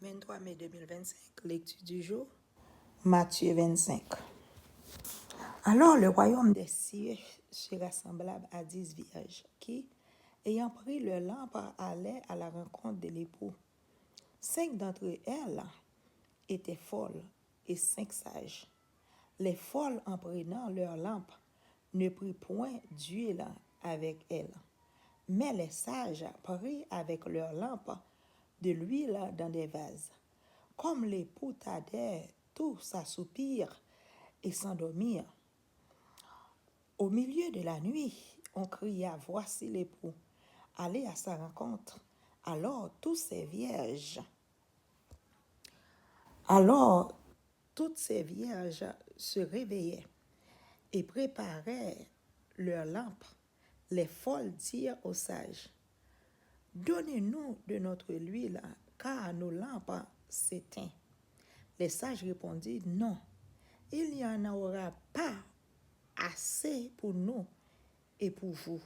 23 mai 2025, lecture du jour, Matthieu 25. Alors le royaume des cieux sera semblable à 10 vierges qui, ayant pris leur lampe, allaient à la rencontre de l'époux. 5 d'entre elles étaient folles et 5 sages. Les folles, en prenant leur lampe, ne prirent point d'huile avec elles. Mais les sages prirent avec leur lampe de l'huile dans des vases. Comme l'époux tardait, tous s'assoupirent et s'endormirent. Au milieu de la nuit, on cria, « Voici l'époux, allez à sa rencontre. » Alors toutes ces vierges se réveillaient et préparaient leurs lampes. Les folles dirent aux sages, « Donnez-nous de notre huile, car nos lampes s'éteignent. » Les sages répondirent, « Non, il n'y en aura pas assez pour nous et pour vous.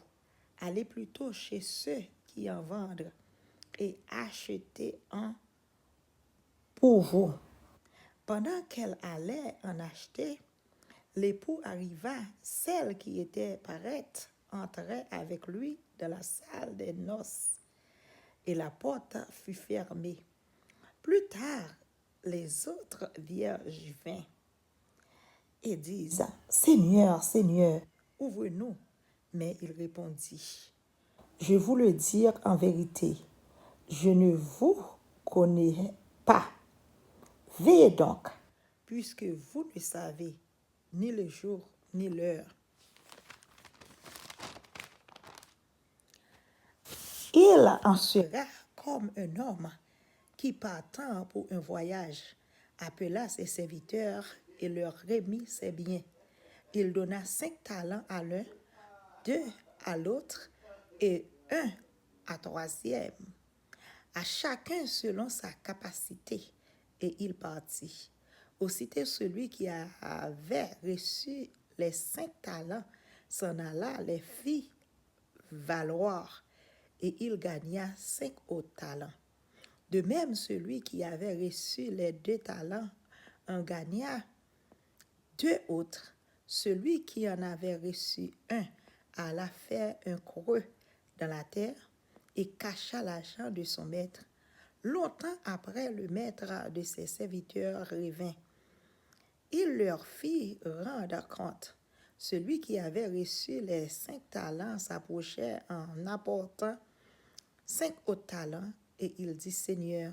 Allez plutôt chez ceux qui en vendent et achetez-en pour vous. » Pendant qu'elle allait en acheter, l'époux arriva. Celle qui était prête entrait avec lui dans la salle des noces et la porte fut fermée. Plus tard, les autres vierges vinrent et disent, « Seigneur, Seigneur, ouvre-nous. » Mais il répondit, « Je vous le dis en vérité, je ne vous connais pas. Veillez donc, puisque vous ne savez ni le jour ni l'heure. » Il en sera comme un homme qui, partant pour un voyage, appela ses serviteurs et leur remit ses biens. Il donna 5 talents à l'un, 2 à l'autre et 1 à troisième, à chacun selon sa capacité, et il partit. Aussitôt celui qui avait reçu les 5 talents s'en alla, les fit valoir, et il gagna 5 autres talents. De même, celui qui avait reçu les 2 talents en gagna 2 autres. Celui qui en avait reçu 1 alla faire un creux dans la terre et cacha l'argent de son maître. Longtemps après, le maître de ses serviteurs revint. Il leur fit rendre compte. Celui qui avait reçu les 5 talents s'approchait en apportant 5 autres talents, et il dit, « Seigneur,